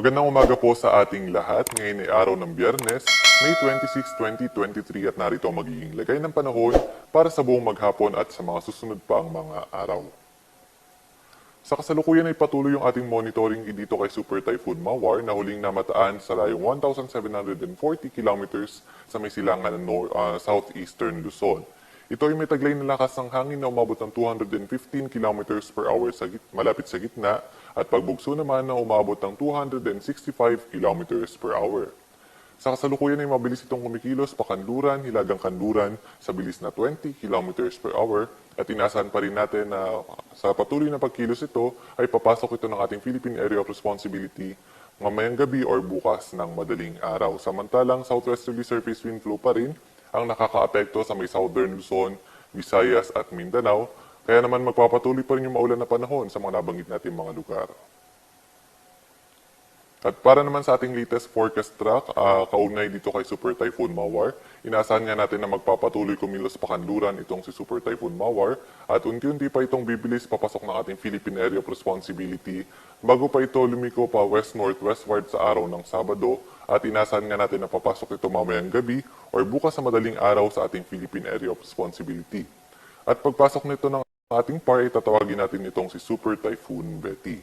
Magandang umaga po sa ating lahat. Ngayon ay araw ng Biyernes, May 26, 2023 at narito ang magiging lagay ng panahon para sa buong maghapon at sa mga susunod pang mga araw. Sa kasalukuyan ay patuloy yung ating monitoring dito kay Super Typhoon Mawar na huling namataan sa layong 1,740 kilometers sa may silangan ng southeastern Luzon. Ito ay may taglay na lakas ng hangin na umabot ng 215 kilometers per hour malapit sa gitna at pagbugso naman na umabot ng 265 kilometers per hour. Sa kasalukuyan ay mabilis itong kumikilos pakanluran, hilagang kanluran sa bilis na 20 kilometers per hour at inaasahan pa rin natin na sa patuloy na pagkilos ito ay papasok ito ng ating Philippine Area of Responsibility mamayang gabi or bukas ng madaling araw. Samantalang southwesterly surface wind flow pa rin ang nakakaapekto sa may southern Luzon, Visayas at Mindanao. Kaya naman magpapatuloy pa rin yung maulan na panahon sa mga nabanggit natin mga lugar. At para naman sa ating latest forecast track, kaugnay dito kay Super Typhoon Mawar, inaasahan nga natin na magpapatuloy kumilos pakanluran itong si Super Typhoon Mawar at unti-unti pa itong bibilis papasok ng ating Philippine Area of Responsibility bago pa ito lumiko pa west-northwestward sa araw ng Sabado at inaasahan nga natin na papasok ito mamayang gabi or bukas sa madaling araw sa ating Philippine Area of Responsibility. At pagpasok nito ng ating PAR, tatawagin natin itong si Super Typhoon Betty.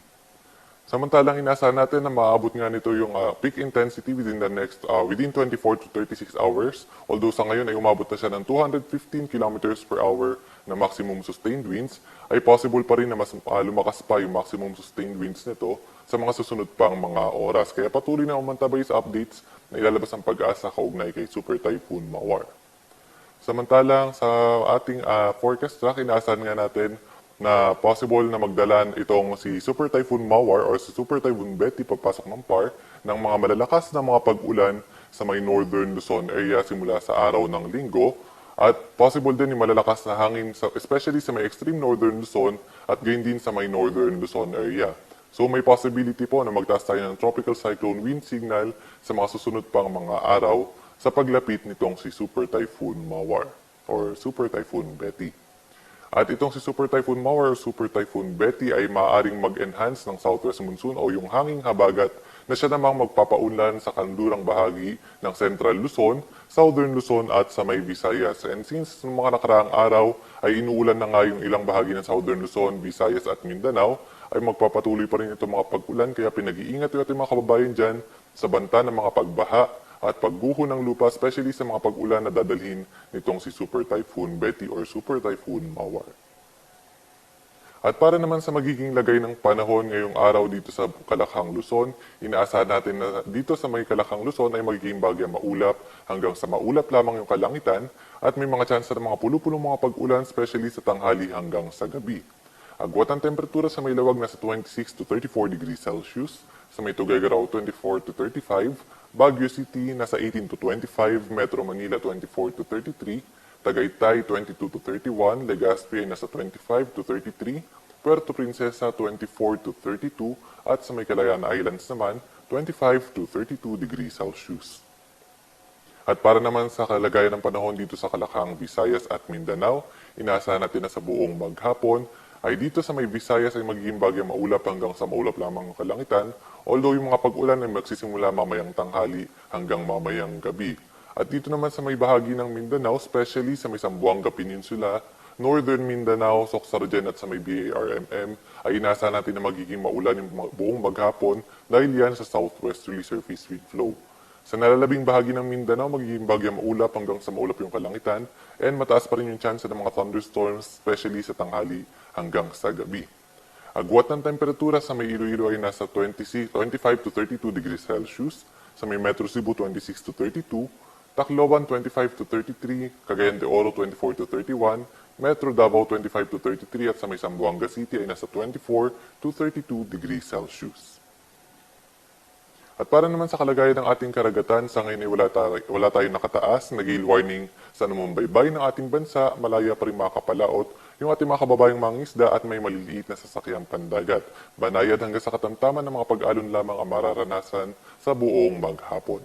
Samantalang inaasahan natin na maabot nga nito yung peak intensity within 24 to 36 hours. Although sa ngayon ay umabot na siya ng 215 kilometers per hour na maximum sustained winds, ay possible pa rin na mas lumakas pa yung maximum sustained winds nito sa mga susunod pang mga oras. Kaya patuloy na umantabay sa updates na ilalabas ang pag-asa kaugnay kay Super Typhoon Mawar. Samantalang sa ating forecast track, inaasahan nga natin na possible na magdalan itong si Super Typhoon Mawar or si Super Typhoon Betty pagpasok ng PAR ng mga malalakas na mga pag-ulan sa may northern Luzon area simula sa araw ng Linggo at possible din yung malalakas na hangin especially sa may extreme northern Luzon at gayon din sa may northern Luzon area. So may possibility po na magtaas tayo ng tropical cyclone wind signal sa mga susunod pang mga araw sa paglapit nitong si Super Typhoon Mawar or Super Typhoon Betty. At itong si Super Typhoon Mawar o Super Typhoon Betty ay maaaring mag-enhance ng southwest monsoon o yung hanging habagat na siya namang magpapaunlan sa kanlurang bahagi ng Central Luzon, Southern Luzon at sa may Visayas. And since ng mga nakaraang araw ay inuulan na nga yung ilang bahagi ng Southern Luzon, Visayas at Mindanao, ay magpapatuloy pa rin itong mga pag-ulan kaya pinag-iingat yung ating mga kababayan dyan sa banta ng mga pagbaha at pagguho ng lupa, especially sa mga pag-ulan na dadalhin nitong si Super Typhoon Betty or Super Typhoon Mawar. At para naman sa magiging lagay ng panahon ngayong araw dito sa Kalakhang, Luzon, inaasahan natin na dito sa may Kalakhang, Luzon ay magiging bagya maulap hanggang sa maulap lamang yung kalangitan at may mga tsansa ng mga pulupulong mga pag-ulan, especially sa tanghali hanggang sa gabi. Agwat ang temperatura sa may lawag nasa 26 to 34 degrees Celsius, sa may Tuguegarao 24 to 35, Baguio City nasa 18 to 25, Metro Manila 24 to 33, Tagaytay 22 to 31, Legazpi ay nasa 25 to 33, Puerto Princesa 24 to 32, at sa may Calayan Islands naman 25 to 32 degrees Celsius. At para naman sa kalagayan ng panahon dito sa Kalakhang, Visayas at Mindanao, inaasahan natin na sa buong maghapon ay dito sa may Visayas ay magiging bagya maulap hanggang sa maulap lamang ang kalangitan, although yung mga pag-ulan ay magsisimula mamayang tanghali hanggang mamayang gabi. At dito naman sa may bahagi ng Mindanao, especially sa may Zamboanga Peninsula, Northern Mindanao, Soxargen at sa may BARMM, ay inaasahan natin na magiging maulan yung buong maghapon dahil yan sa southwesterly surface wind flow. Sa nalalabing bahagi ng Mindanao, magiging bagya maulap hanggang sa maulap yung kalangitan and mataas pa rin yung chance ng mga thunderstorms, especially sa tanghali hanggang sa gabi. Agwat ng temperatura sa may Iloilo ay nasa 25 to 32 degrees Celsius, sa may Metro Cebu 26 to 32, Tacloban 25 to 33, Cagayan de Oro 24 to 31, Metro Davao 25 to 33 at sa may Zamboanga City ay nasa 24 to 32 degrees Celsius. At para naman sa kalagayan ng ating karagatan, sa ngayon ay wala tayong nakataas na gale warning sa namumbaybay ng ating bansa, malaya pa rin makakapalaot yung ating mga kababayang mangingisda at may maliliit na sasakyang pandagat. Banayad hanggang sa katamtaman ng mga pag-alon lamang ang mararanasan sa buong maghapon.